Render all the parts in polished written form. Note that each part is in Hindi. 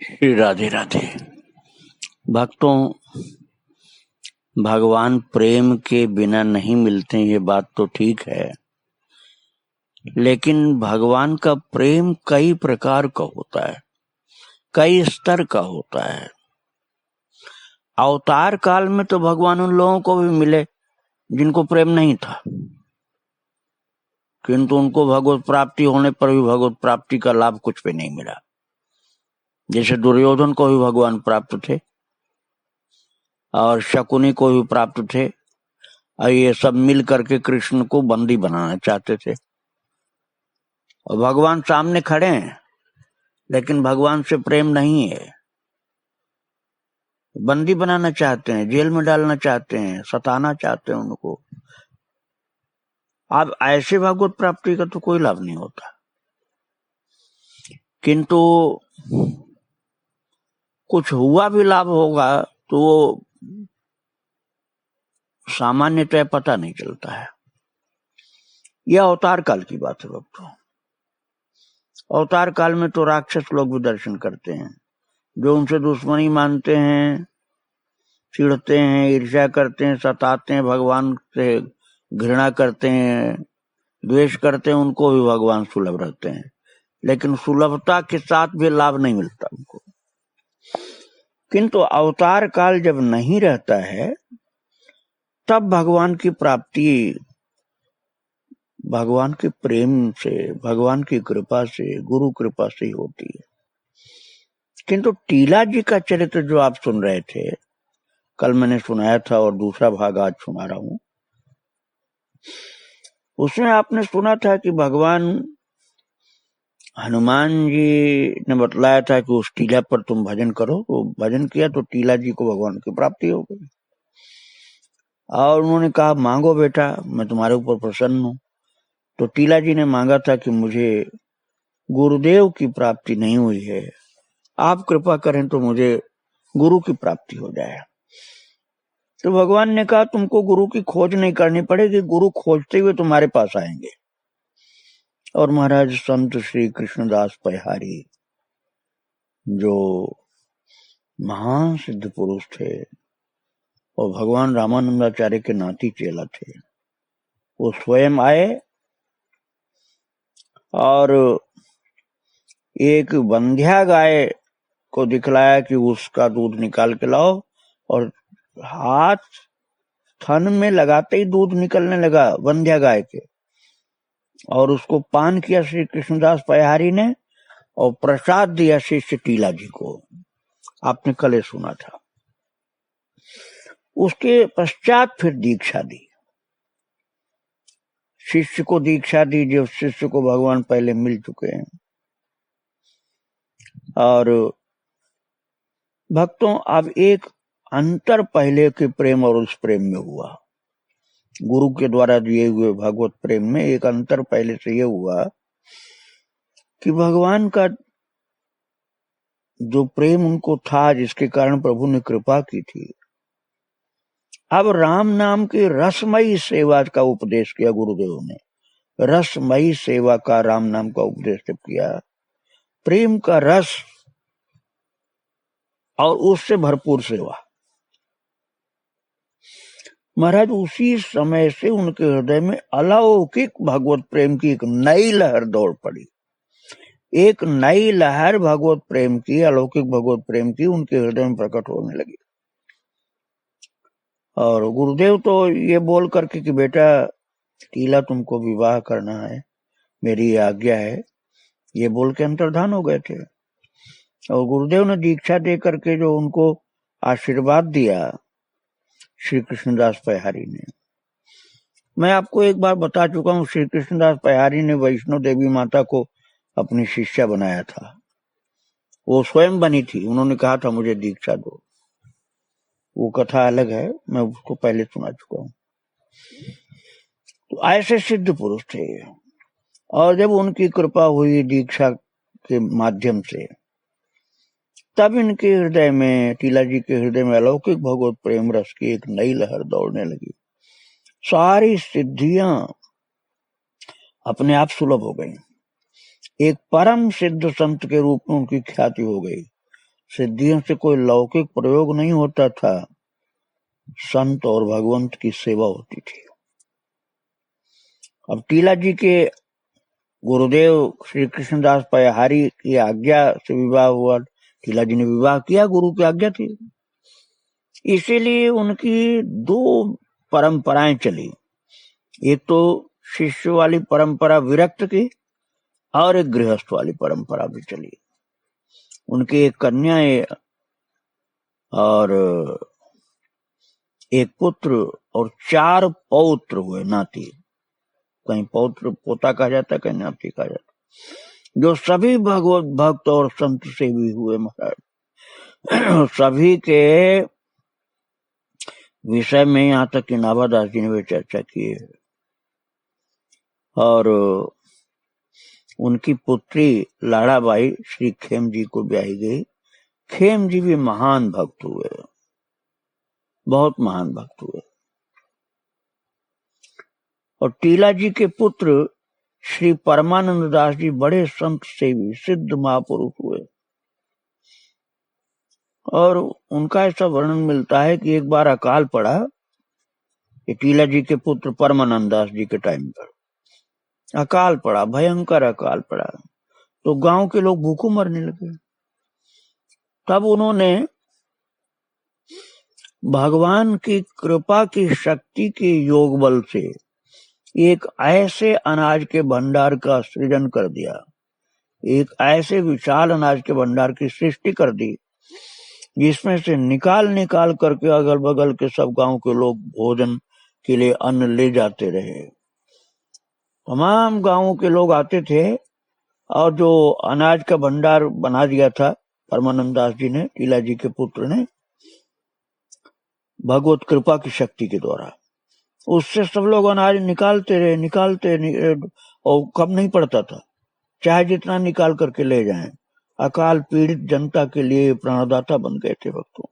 श्री राधे राधे। भक्तों, भगवान प्रेम के बिना नहीं मिलते, ये बात तो ठीक है, लेकिन भगवान का प्रेम कई प्रकार का होता है, कई स्तर का होता है। अवतार काल में तो भगवान उन लोगों को भी मिले जिनको प्रेम नहीं था, किंतु उनको भगवत प्राप्ति होने पर भी भगवत प्राप्ति का लाभ कुछ भी नहीं मिला। जैसे दुर्योधन को भी भगवान प्राप्त थे और शकुनी को भी प्राप्त थे, और ये सब मिल करके कृष्ण को बंदी बनाना चाहते थे। और भगवान सामने खड़े हैं, लेकिन भगवान से प्रेम नहीं है। बंदी बनाना चाहते हैं, जेल में डालना चाहते हैं, सताना चाहते हैं उनको। अब ऐसे भगवत प्राप्ति का तो कोई लाभ नहीं होता, किंतु कुछ हुआ भी लाभ होगा तो वो सामान्यतः पता नहीं चलता है। यह अवतार काल की बात है भक्तों। अवतार काल में तो राक्षस लोग भी दर्शन करते हैं, जो उनसे दुश्मनी मानते हैं, चिढ़ते हैं, ईर्ष्या करते हैं, सताते हैं, भगवान से घृणा करते हैं, द्वेष करते हैं, उनको भी भगवान सुलभ रहते हैं। लेकिन सुलभता के साथ भी लाभ नहीं मिलता उनको। किंतु अवतार काल जब नहीं रहता है, तब भगवान की प्राप्ति भगवान के प्रेम से, भगवान की कृपा से, गुरु कृपा से ही होती है। किंतु टीला जी का चरित्र जो आप सुन रहे थे, कल मैंने सुनाया था और दूसरा भाग आज सुना रहा हूं, उसमें आपने सुना था कि भगवान हनुमान जी ने बतलाया था कि उस टीला पर तुम भजन करो। तो भजन किया तो टीला जी को भगवान की प्राप्ति हो गई। और उन्होंने कहा, मांगो बेटा, मैं तुम्हारे ऊपर प्रसन्न हूं। तो टीला जी ने मांगा था कि मुझे गुरुदेव की प्राप्ति नहीं हुई है, आप कृपा करें तो मुझे गुरु की प्राप्ति हो जाए। तो भगवान ने कहा, तुमको गुरु की खोज नहीं करनी पड़ेगी, गुरु खोजते हुए तुम्हारे पास आएंगे। और महाराज संत श्री कृष्णदास पयहारी, जो महान सिद्ध पुरुष थे और भगवान रामानंदाचार्य के नाती चेला थे, वो स्वयं आए और एक बंध्या गाय को दिखलाया कि उसका दूध निकाल के लाओ, और हाथ थन में लगाते ही दूध निकलने लगा बंध्या गाय के, और उसको पान किया श्री कृष्णदास पयहारी ने और प्रसाद दिया शिष्य टीला जी को। आपने कल सुना था। उसके पश्चात फिर दीक्षा दी, शिष्य को दीक्षा दी, जो शिष्य को भगवान पहले मिल चुके हैं। और भक्तों, अब एक अंतर पहले के प्रेम और उस प्रेम में हुआ। गुरु के द्वारा दिए हुए भगवत प्रेम में एक अंतर पहले से यह हुआ कि भगवान का जो प्रेम उनको था, जिसके कारण प्रभु ने कृपा की थी, अब राम नाम की रसमयी सेवा का उपदेश किया गुरुदेव ने। रसमयी सेवा का, राम नाम का उपदेश किया, प्रेम का रस और उससे भरपूर सेवा। महाराज, उसी समय से उनके हृदय में अलौकिक भगवत प्रेम की एक नई लहर दौड़ पड़ी। एक नई लहर भगवत प्रेम की, अलौकिक भगवत प्रेम की उनके हृदय में प्रकट होने लगी। और गुरुदेव तो ये बोल करके कि बेटा टीला, तुमको विवाह करना है, मेरी आज्ञा है, ये बोल के अंतर्धान हो गए थे। और गुरुदेव ने दीक्षा दे करके जो उनको आशीर्वाद दिया श्री कृष्णदास पयहारी ने, मैं आपको एक बार बता चुका हूँ, श्री कृष्णदास पयहारी ने वैष्णो देवी माता को अपनी शिष्या बनाया था। वो स्वयं बनी थी, उन्होंने कहा था मुझे दीक्षा दो। वो कथा अलग है, मैं उसको पहले सुना चुका हूँ। तो ऐसे सिद्ध पुरुष थे, और जब उनकी कृपा हुई दीक्षा के माध्यम से, तब इनके हृदय में, टीला जी के हृदय में अलौकिक भगवत प्रेम रस की एक नई लहर दौड़ने लगी। सारी सिद्धियां अपने आप सुलभ हो गई। एक परम सिद्ध संत के रूप में उनकी ख्याति हो गई। सिद्धियों से कोई लौकिक प्रयोग नहीं होता था, संत और भगवंत की सेवा होती थी। अब टीला जी के गुरुदेव श्री कृष्णदास पयहारी की आज्ञा से विवाह हुआ। टीला जी ने विवाह किया, गुरु की आज्ञा थी। इसीलिए उनकी दो परंपराएं चली, एक तो शिष्य वाली परंपरा विरक्त की और एक गृहस्थ वाली परंपरा भी चली। उनकी एक कन्या और एक पुत्र और 4 पौत्र हुए, नाती। कहीं पौत्र पोता कहा जाता, कहीं नाती कहा जाता, जो सभी भगवत भक्त और संत से भी हुए महाराज। सभी के विषय में यहाँ तक कि नाभादास जी ने भी चर्चा की है। और उनकी पुत्री लाड़ाबाई श्री खेम जी को ब्याही गई। खेम जी भी महान भक्त हुए, बहुत महान भक्त हुए। और टीला जी के पुत्र श्री परमानंद दास जी बड़े संत सेवी सिद्ध महापुरुष हुए। और उनका ऐसा वर्णन मिलता है कि एक बार अकाल पड़ा, टीला जी के पुत्र परमानंद दास जी के टाइम पर अकाल पड़ा, भयंकर अकाल पड़ा, तो गांव के लोग भूखों मरने लगे। तब उन्होंने भगवान की कृपा की शक्ति के योग बल से एक ऐसे अनाज के भंडार का सृजन कर दिया, एक ऐसे विशाल अनाज के भंडार की सृष्टि कर दी, जिसमें से निकाल निकाल करके अगल बगल के सब गांव के लोग भोजन के लिए अन्न ले जाते रहे। तमाम गांवों के लोग आते थे और जो अनाज का भंडार बना दिया था परमानंद दास जी ने, टीला जी के पुत्र ने, भगवत कृपा की शक्ति के द्वारा, उससे सब लोग अनाज निकालते रहे, और कम नहीं पड़ता था, चाहे जितना निकाल करके ले जाएं। अकाल पीड़ित जनता के लिए प्राणदाता बन गए थे भक्तों।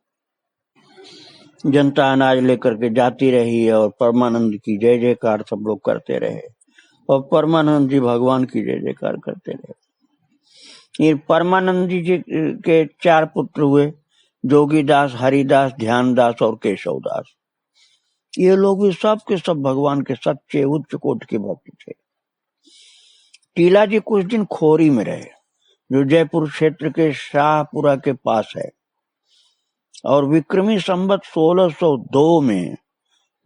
जनता अनाज लेकर के जाती रही और परमानंद की जय जयकार सब लोग करते रहे, और परमानंद जी भगवान की जय जयकार करते रहे। ये परमानंद जी के 4 पुत्र हुए, जोगीदास, हरिदास, ध्यानदास और केशवदास। ये लोग भी सब के सब भगवान के सच्चे उच्च कोटि के भक्त थे। टीला जी कुछ दिन खोरी में रहे, जो जयपुर क्षेत्र के शाहपुरा के पास है, और विक्रमी संवत 1602 में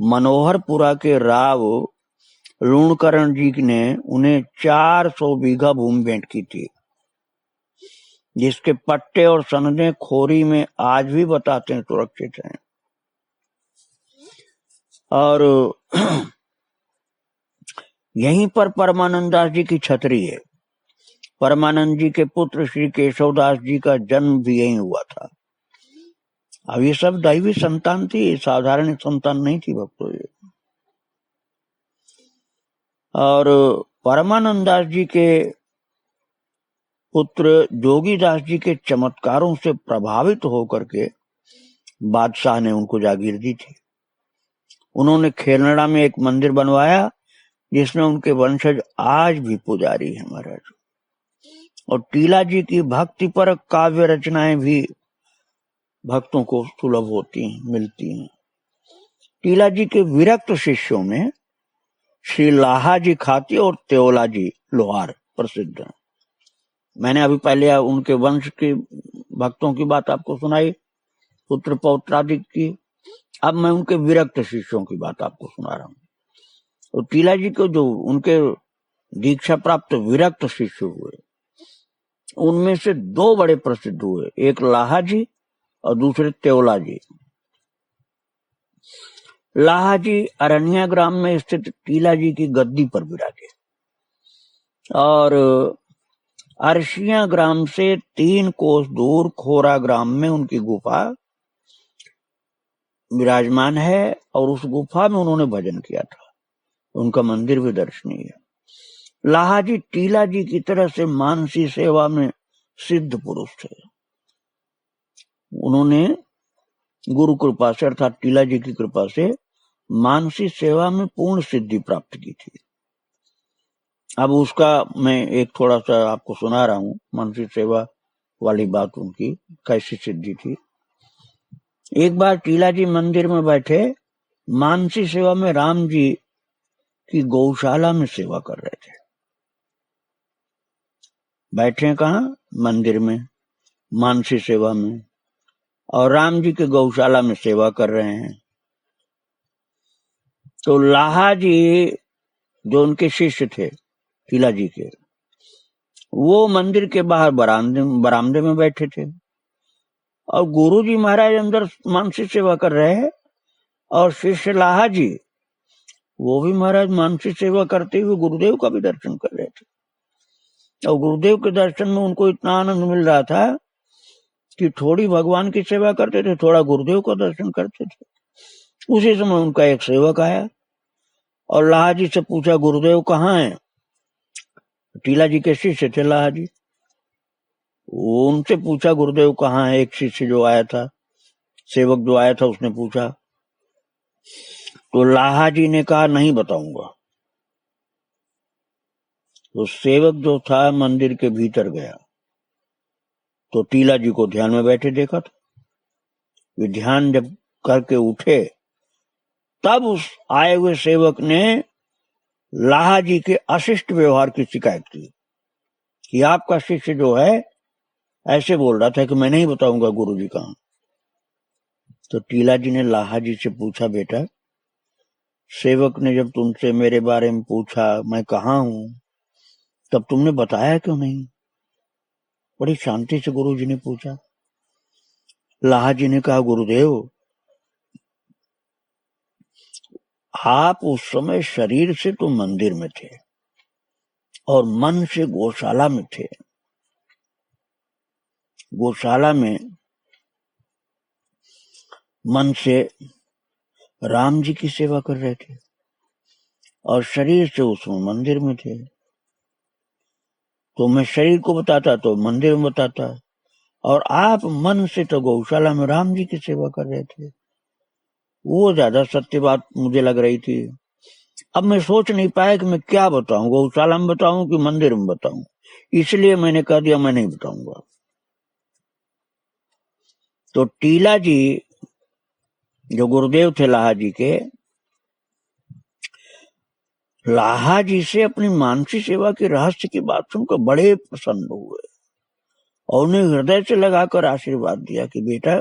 मनोहरपुरा के राव लूणकरण जी ने उन्हें 400 बीघा भूमि भेंट की थी, जिसके पट्टे और सनदें खोरी में आज भी बताते हैं सुरक्षित हैं। और यहीं पर परमानंद दास जी की छतरी है। परमानंद जी के पुत्र श्री केशवदास जी का जन्म भी यहीं हुआ था। अब ये सब दैवी संतान थी, साधारण संतान नहीं थी भक्तों ये। और परमानंद दास जी के पुत्र जोगीदास जी के चमत्कारों से प्रभावित होकर के बादशाह ने उनको जागीर दी थी। उन्होंने खेलड़ा में एक मंदिर बनवाया, जिसमें उनके वंशज आज भी पुजारी हैं महाराज। और टीला जी की भक्ति पर काव्य रचनाएं भी भक्तों को सुलभ होती हैं, मिलती हैं। टीला जी के विरक्त शिष्यों में श्री लाहा जी खाती और त्योला जी लोहार प्रसिद्ध हैं। मैंने अभी पहले उनके वंश के भक्तों की बात आपको सुनाई, पुत्र पौत्रादि की। अब मैं उनके विरक्त शिष्यों की बात आपको सुना रहा हूँ। तो टीला जी को जो उनके दीक्षा प्राप्त विरक्त शिष्य हुए, उनमें से 2 बड़े प्रसिद्ध हुए, एक लाहा जी और दूसरे त्योला जी। लाहा जी अरनिया ग्राम में स्थित टीला जी की गद्दी पर विराजे, और अरशिया ग्राम से 3 कोस दूर खोरा ग्राम में उनकी गुफा विराजमान है, और उस गुफा में उन्होंने भजन किया था। उनका मंदिर भी दर्शनीय है। लाहा जी टीला जी की तरह से मानसी सेवा में सिद्ध पुरुष थे। उन्होंने गुरु कृपा से अर्थात टीला जी की कृपा से मानसी सेवा में पूर्ण सिद्धि प्राप्त की थी। अब उसका मैं एक थोड़ा सा आपको सुना रहा हूं, मानसी सेवा वाली बात उनकी कैसी सिद्धि थी। एक बार टीला जी मंदिर में बैठे मानसी सेवा में राम जी की गौशाला में सेवा कर रहे थे। बैठे कहाँ? मंदिर में, मानसी सेवा में, और राम जी के गौशाला में सेवा कर रहे हैं। तो लाहा जी जो उनके शिष्य थे टीला जी के, वो मंदिर के बाहर बरामदे में बैठे थे और गुरु जी महाराज अंदर मानसी सेवा कर रहे हैं और शिष्य लाहा जी वो भी महाराज मानसी सेवा करते हुए गुरुदेव का भी दर्शन कर रहे थे। और गुरुदेव के दर्शन में उनको इतना आनंद मिल रहा था कि थोड़ी भगवान की सेवा करते थे, थोड़ा गुरुदेव का दर्शन करते थे। उसी समय उनका एक सेवक आया और लाहा जी से पूछा, गुरुदेव कहाँ हैं? टीला जी के शिष्य थे लाहा जी। उनसे पूछा गुरुदेव कहाँ है। एक शिष्य जो आया था, सेवक जो आया था, उसने पूछा। तो लाहा जी ने कहा नहीं बताऊंगा। तो सेवक जो था मंदिर के भीतर गया तो टीला जी को ध्यान में बैठे देखा था। वे ध्यान जब करके उठे तब उस आए हुए सेवक ने लाहा जी के अशिष्ट व्यवहार की शिकायत की कि आपका शिष्य जो है ऐसे बोल रहा था कि मैं नहीं बताऊंगा गुरु जी कहाँ। तो टीला जी ने लाहा जी से पूछा, बेटा सेवक ने जब तुमसे मेरे बारे में पूछा मैं कहाँ हूं, तब तुमने बताया क्यों नहीं? बड़ी शांति से गुरु जी ने पूछा। लाहा जी ने कहा, गुरुदेव आप उस समय शरीर से तो मंदिर में थे और मन से गौशाला में थे। गौशाला में मन से राम जी की सेवा कर रहे थे और शरीर से उसमें मंदिर में थे। तो मैं शरीर को बताता तो मंदिर में बताता, और आप मन से तो गौशाला में राम जी की सेवा कर रहे थे। वो ज्यादा सत्य बात मुझे लग रही थी। अब मैं सोच नहीं पाया कि मैं क्या बताऊं, गौशाला में बताऊं कि मंदिर में बताऊं, इसलिए मैंने कह दिया मैं नहीं बताऊंगा। तो टीला जी जो गुरुदेव थे लाहा जी के, लाहा जी से अपनी मानसी सेवा के रहस्य की बात सुनकर बड़े प्रसन्न हुए और उन्हें हृदय से लगाकर आशीर्वाद दिया कि बेटा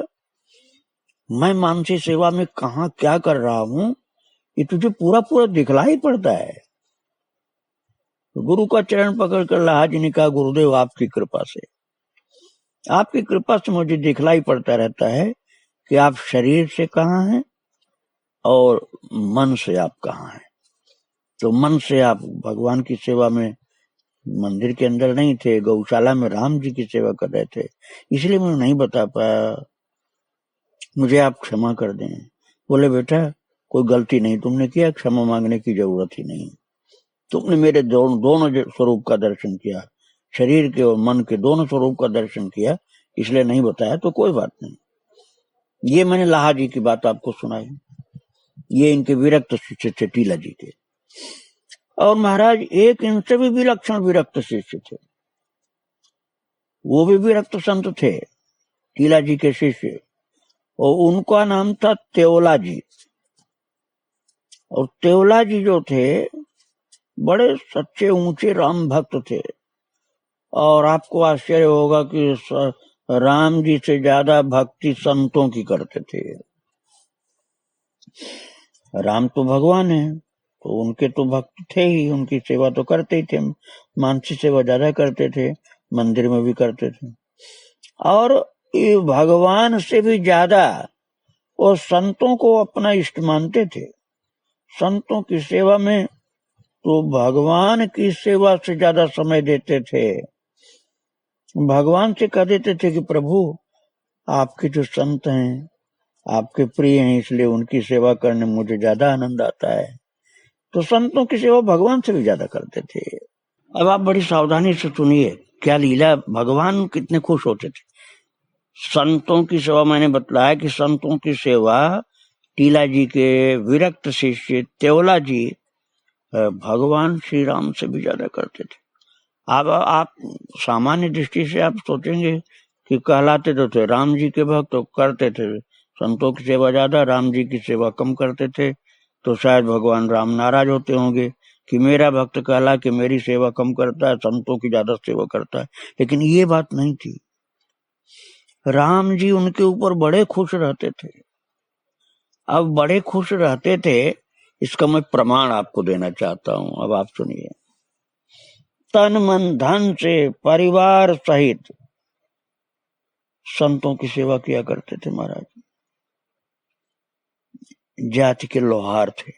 मैं मानसी सेवा में कहा क्या कर रहा हूं ये तुझे पूरा पूरा दिखलाई पड़ता है। तो गुरु का चरण पकड़कर लाहा जी ने कहा, गुरुदेव आपकी कृपा से मुझे दिखलाई पड़ता रहता है कि आप शरीर से कहाँ हैं और मन से आप कहाँ हैं। तो मन से आप भगवान की सेवा में मंदिर के अंदर नहीं थे, गौशाला में राम जी की सेवा कर रहे थे, इसलिए मैं नहीं बता पाया, मुझे आप क्षमा कर दें। बोले बेटा कोई गलती नहीं तुमने किया, क्षमा मांगने की जरूरत ही नहीं। तुमने मेरे दोनों स्वरूप का दर्शन किया, शरीर के और मन के दोनों स्वरूप का दर्शन किया, इसलिए नहीं बताया, तो कोई बात नहीं। ये मैंने लाहा जी की बात आपको सुनाई। ये इनके विरक्त शिष्य थे टीला जी के। और महाराज एक इनसे भी विलक्षण विरक्त शिष्य थे, वो भी विरक्त संत थे टीला जी के शिष्य, और उनका नाम था तेवला जी। और तेवला जी जो थे बड़े सच्चे ऊंचे राम भक्त थे, और आपको आश्चर्य होगा कि राम जी से ज्यादा भक्ति संतों की करते थे। राम तो भगवान है तो उनके तो भक्त थे ही, उनकी सेवा तो करते ही थे, मानसी सेवा ज्यादा करते थे, मंदिर में भी करते थे। और ये भगवान से भी ज्यादा वो संतों को अपना इष्ट मानते थे। संतों की सेवा में तो भगवान की सेवा से ज्यादा समय देते थे। भगवान से कह देते थे कि प्रभु आपके जो संत हैं आपके प्रिय हैं, इसलिए उनकी सेवा करने में मुझे ज्यादा आनंद आता है। तो संतों की सेवा भगवान से भी ज्यादा करते थे। अब आप बड़ी सावधानी से सुनिए क्या लीला, भगवान कितने खुश होते थे। संतों की सेवा, मैंने बतलाया कि संतों की सेवा टीला जी के विरक्त शिष्य तेवला जी भगवान श्री राम से भी ज्यादा करते थे। अब आप सामान्य दृष्टि से आप सोचेंगे कि कहलाते तो थे राम जी के भक्त, तो करते थे संतों की सेवा ज्यादा, राम जी की सेवा कम करते थे। तो शायद भगवान राम नाराज होते होंगे कि मेरा भक्त कहला कि मेरी सेवा कम करता है, संतों की ज्यादा सेवा करता है। लेकिन ये बात नहीं थी, राम जी उनके ऊपर बड़े खुश रहते थे। अब बड़े खुश रहते थे, इसका मैं प्रमाण आपको देना चाहता हूं। अब आप सुनिए। तन मन धन से परिवार सहित संतों की सेवा किया करते थे महाराज। जाति के लोहार थे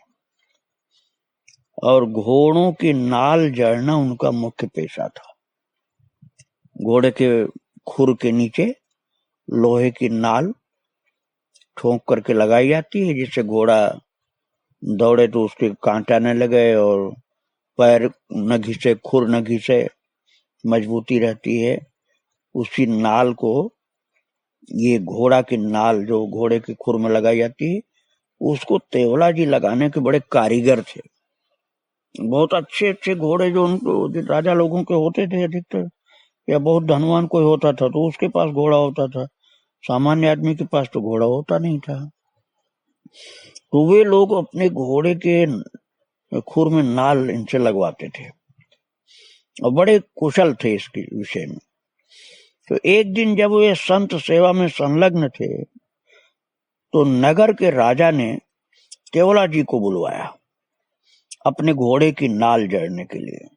और घोड़ों की नाल जड़ना उनका मुख्य पेशा था। घोड़े के खुर के नीचे लोहे की नाल ठोक करके लगाई जाती है, जिससे घोड़ा दौड़े तो उसके कांटा न लगे और पैर न घिसे, खुर न घिसे, मजबूती रहती है। उसी नाल को, ये घोड़ा की नाल जो घोड़े के खुर में लगाई जाती है, उसको तेवला जी लगाने के बड़े कारीगर थे। बहुत अच्छे अच्छे घोड़े जो उनको राजा लोगों के होते थे अधिकतर, या बहुत धनवान कोई होता था तो उसके पास घोड़ा होता था, सामान्य आदमी के पास तो घोड़ा होता नहीं था। तो वे लोग अपने घोड़े के खुर में नाल इनसे लगवाते थे और बड़े कुशल थे इसके विषय में। तो एक दिन जब वे संत सेवा में संलग्न थे तो नगर के राजा ने तेवला जी को बुलवाया अपने घोड़े की नाल जड़ने के लिए।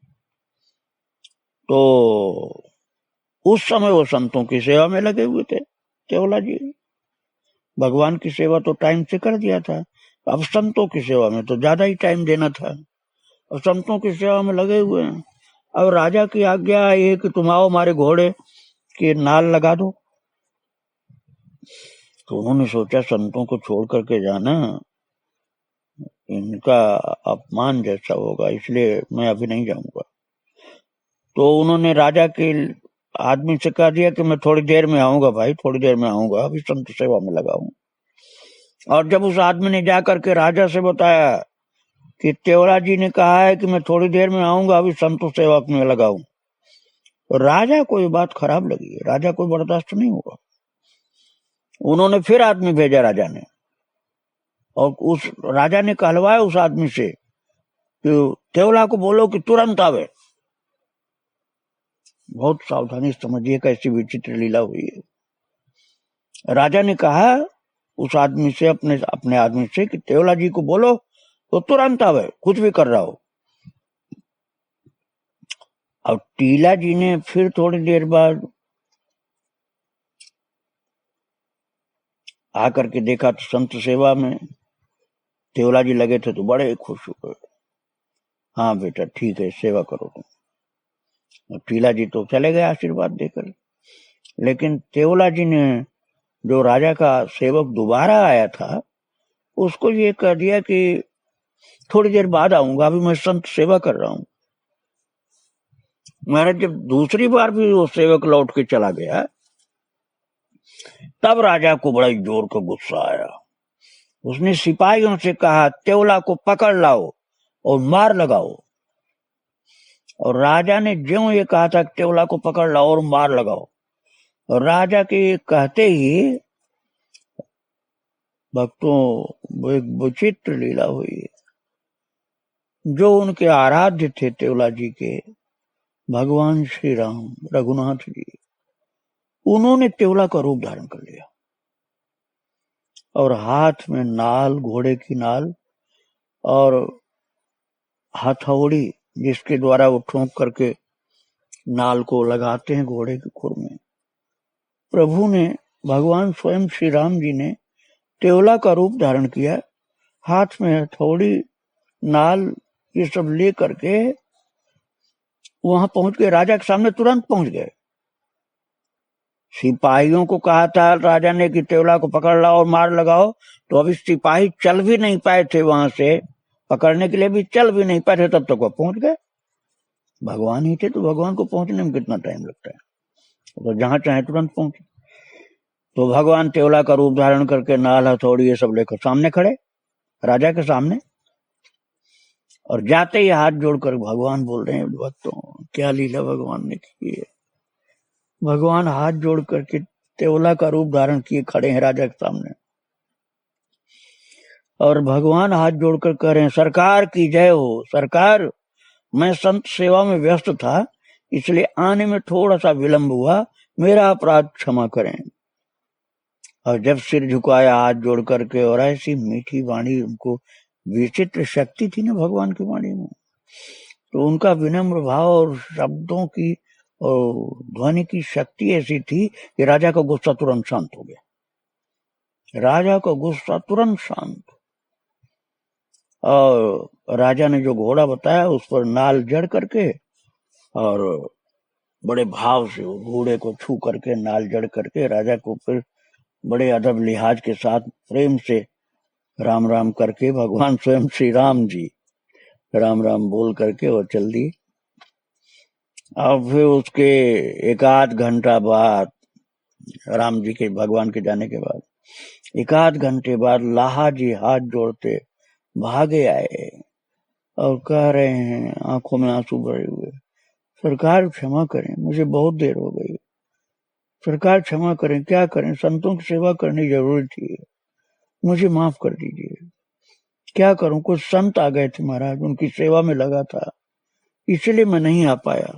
तो उस समय वो संतों की सेवा में लगे हुए थे तेवला जी। भगवान की सेवा तो टाइम से कर दिया था, अब संतों की सेवा में तो ज्यादा ही टाइम देना था और संतों की सेवा में लगे हुए हैं। अब राजा की आज्ञा आई है कि तुम आओ हमारे घोड़े की नाल लगा दो। तो उन्होंने सोचा संतों को छोड़ करके जाना इनका अपमान जैसा होगा, इसलिए मैं अभी नहीं जाऊंगा। तो उन्होंने राजा के आदमी से कह दिया कि मैं थोड़ी देर में आऊंगा भाई, थोड़ी देर में आऊंगा, अभी संत सेवा में लगा हूं। और जब उस आदमी ने जाकर के राजा से बताया कि तेवरा जी ने कहा है कि मैं थोड़ी देर में आऊंगा, अभी संत सेवा में लगा हूं, तो राजा को ये बात खराब लगी, राजा को बर्दाश्त नहीं हुआ। उन्होंने फिर आदमी भेजा राजा ने, और उस राजा ने कहलवाया उस आदमी से कि तेवला को बोलो कि तुरंत आवे। बहुत सावधानी समझिए कैसी विचित्र लीला हुई है। राजा ने कहा उस आदमी से, अपने आदमी से कि तेवला जी को बोलो तो तुरंत आवे, कुछ भी कर रहा हो। अब टीला जी ने फिर थोड़ी देर बाद आकर के देखा तो संत सेवा में तेवला जी लगे थे, तो बड़े खुश हुए। हाँ बेटा ठीक है, सेवा करो तुम। टीला जी तो चले गए आशीर्वाद देकर, लेकिन तेवला जी ने, जो राजा का सेवक दोबारा आया था, उसको ये कह दिया कि थोड़ी देर बाद आऊंगा, अभी मैं संत सेवा कर रहा हूं। महाराज जब दूसरी बार भी वो सेवक लौट के चला गया, तब राजा को बड़ा जोर का गुस्सा आया। उसने सिपाहियों से कहा तेवला को पकड़ लाओ और मार लगाओ। और राजा ने ज्यों ये कहा था तेवला को पकड़ लाओ और मार लगाओ, और राजा के कहते ही भक्तों एक विचित्र लीला हुई। जो उनके आराध्य थे तेवला जी के, भगवान श्री राम रघुनाथ जी, उन्होंने तेवला का रूप धारण कर लिया और हाथ में नाल, घोड़े की नाल और हथौड़ी, जिसके द्वारा वो ठोंक करके नाल को लगाते हैं घोड़े के खुर में, प्रभु ने, भगवान स्वयं श्री राम जी ने तेवला का रूप धारण किया, हाथ में हथौड़ी, नाल, ये सब ले करके वहां पहुंच गए, राजा के सामने तुरंत पहुंच गए। सिपाहियों को कहा था राजा ने कि तेवला को पकड़ लाओ और मार लगाओ, तो अभी सिपाही चल भी नहीं पाए थे, वहां से पकड़ने के लिए भी चल भी नहीं पाए थे, तब तक वो पहुंच गए। भगवान ही थे तो भगवान को पहुंचने में कितना टाइम लगता है, तो जहां चाहे तुरंत पहुंचे। तो भगवान तेवला का रूप धारण करके नाल, हथौड़ी ये सब लेकर सामने खड़े, राजा के सामने, और जाते ही हाथ जोड़कर भगवान बोल रहे हैं, भक्तों क्या लीला भगवान ने की है। भगवान हाथ जोड़ करके तेवला का रूप धारण किए खड़े हैं राजा के सामने, और भगवान हाथ जोड़कर कह रहे हैं सरकार की जय हो। सरकार, मैं संत सेवा में व्यस्त था, इसलिए आने में थोड़ा सा विलंब हुआ, मेरा अपराध क्षमा करें। और जब सिर झुकाया हाथ जोड़ करके, और ऐसी मीठी वाणी, उनको विचित्र शक्ति थी ना भगवान की वाणी में, तो उनका विनम्र भाव और शब्दों की और ध्वनि की शक्ति ऐसी थी कि राजा का गुस्सा तुरंत शांत हो गया। राजा का गुस्सा तुरंत शांत, और राजा ने जो घोड़ा बताया उस पर नाल जड़ करके, और बड़े भाव से वो घोड़े को छू करके नाल जड़ करके राजा को फिर बड़े अदब लिहाज के साथ प्रेम से राम राम करके, भगवान स्वयं श्री राम जी राम राम बोल करके वो चल दिए। अब फिर उसके एक आध घंटा बाद, राम जी के भगवान के जाने के बाद एक आध घंटे बाद लाहा जी हाथ जोड़ते भागे आए और कह रहे हैं, आंखों में आंसू भरे हुए, सरकार क्षमा करें, मुझे बहुत देर हो गई, सरकार क्षमा करें, क्या करें, संतों की सेवा करनी जरूरी थी, मुझे माफ कर दीजिए, क्या करूं, कुछ संत आ गए थे महाराज, उनकी सेवा में लगा था, इसलिए मैं नहीं आ पाया।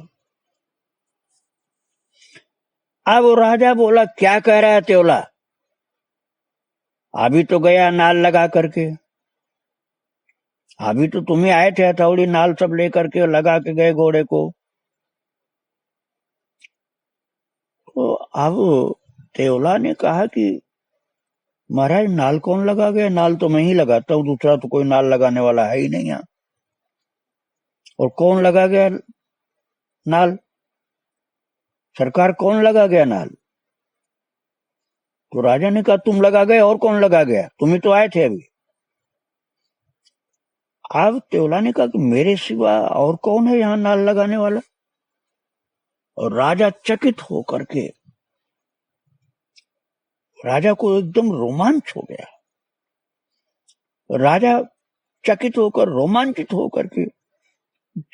अब वो राजा बोला, क्या कह रहा है तेवला, अभी तो गया नाल लगा करके, अभी तो तुम्हें आए थे हथौड़ी नाल सब लेकर के लगा के गए घोड़े को। तो अब तेवला ने कहा कि महाराज नाल कौन लगा गया, नाल तो मैं ही लगाता हूँ, दूसरा तो कोई नाल लगाने वाला है ही नहीं यहाँ, और कौन लगा गया नाल, सरकार कौन लगा गया नाल। तो राजा ने कहा तुम लगा गए, और कौन लगा गया, तुम ही तो आए थे अभी। अब तेवला ने कहा कि मेरे सिवा और कौन है यहाँ नाल लगाने वाला। और राजा चकित होकर के, राजा को एकदम रोमांच हो गया, राजा चकित होकर रोमांचित होकर के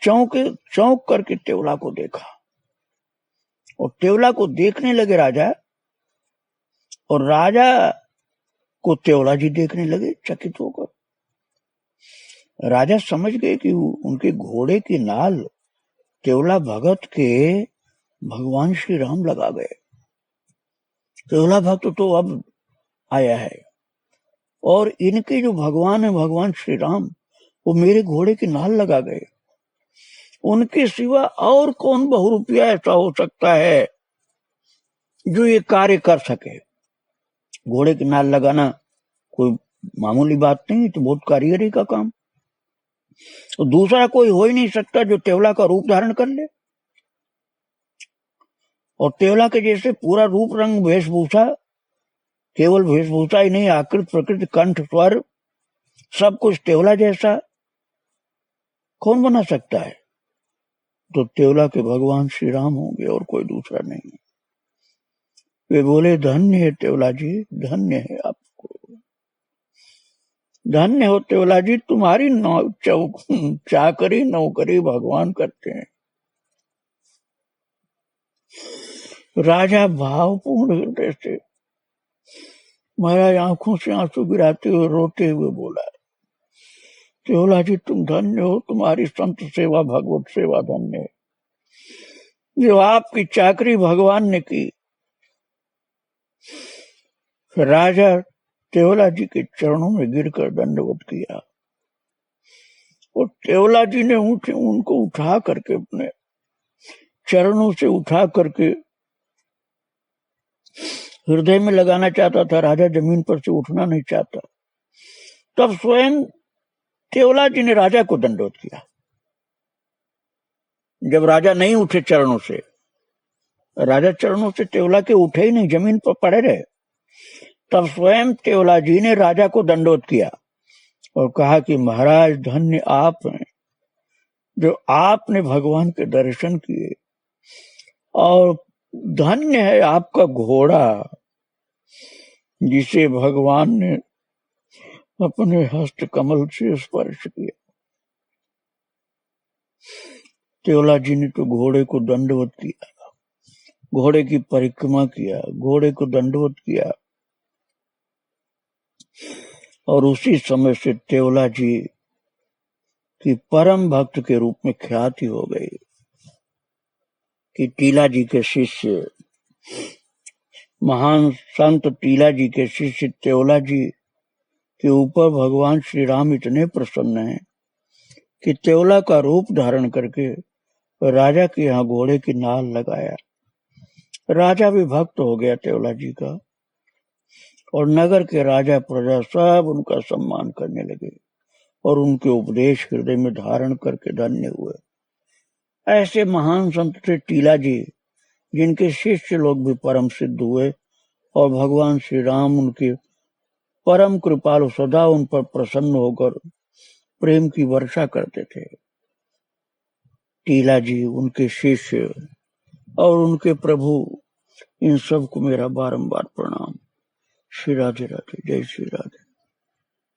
चौंक करके तेवला को देखा, और तेवला को देखने लगे राजा, और राजा को तेवला जी देखने लगे चकित होकर। राजा समझ गए कि उनके घोड़े की नाल तेवला भगत के भगवान श्री राम लगा गए, तेवला भक्त तो अब आया है, और इनके जो भगवान है भगवान श्री राम, वो मेरे घोड़े की नाल लगा गए, उनके सिवा और कौन बहुरूपिया ऐसा हो सकता है जो ये कार्य कर सके। घोड़े की नाल लगाना कोई मामूली बात नहीं, तो बहुत कारीगरी का काम, तो दूसरा कोई हो ही नहीं सकता जो तेवला का रूप धारण कर ले, और तेवला के जैसे पूरा रूप रंग वेशभूषा, केवल वेशभूषा ही नहीं, आकृत प्रकृति कंठ स्वर सब कुछ तेवला जैसा कौन बना सकता है। तो तेवला के भगवान श्री राम होंगे और कोई दूसरा नहीं। वे बोले धन्य है तेवला जी, धन्य है आपको, धन्य हो तेवला जी, तुम्हारी चाकरी नौकरी भगवान करते हैं। राजा भावपूर्ण हृदय से महाराज आंखों से आंसू गिराते हुए रोते हुए बोला, तेवला जी तुम धन्य हो, तुम्हारी संत सेवा भगवत सेवा धन्य है, जो आपकी चाकरी भगवान ने की। राजा तेवला जी के चरणों में गिरकर दंडवत किया, और तेवला जी ने उनको उठा करके अपने चरणों से उठा करके हृदय में लगाना चाहता था, राजा जमीन पर से उठना नहीं चाहता। तब स्वयं तेवला जी ने राजा को दंडवत किया। जब राजा नहीं उठे चरणों से, राजा चरणों से तेवला के उठे ही नहीं, जमीन पर पड़े रहे, तब स्वयं तेवला जी ने राजा को दंडवत किया और कहा कि महाराज धन्य आप हैं, जो आपने भगवान के दर्शन किए, और धन्य है आपका घोड़ा जिसे भगवान ने अपने हस्त कमल से स्पर्श किया। तेवला जी ने तो घोड़े को दंडवत किया, घोड़े की परिक्रमा किया, घोड़े को दंडवत किया और उसी समय से तेवला जी की परम भक्त के रूप में ख्याति हो गई कि टीला जी के शिष्य, महान संत टीला जी के शिष्य तेवला जी के ऊपर भगवान श्री राम इतने प्रसन्न हैं कि तेवला का रूप धारण करके राजा के यहाँ घोड़े की नाल लगाया। राजा भी भक्त हो गया तेवला जी का और नगर के राजा प्रजा सब उनका सम्मान करने लगे और उनके उपदेश हृदय में धारण करके धन्य हुए। ऐसे महान संत थे टीला जी, जिनके शिष्य लोग भी परम सिद्ध हुए और भगवान श्री राम उनके परम कृपालु, सदा उन पर प्रसन्न होकर प्रेम की वर्षा करते थे। टीला जी, उनके शिष्य और उनके प्रभु, इन सबको मेरा बारंबार प्रणाम। श्री राधे राधे, जय श्री राधे।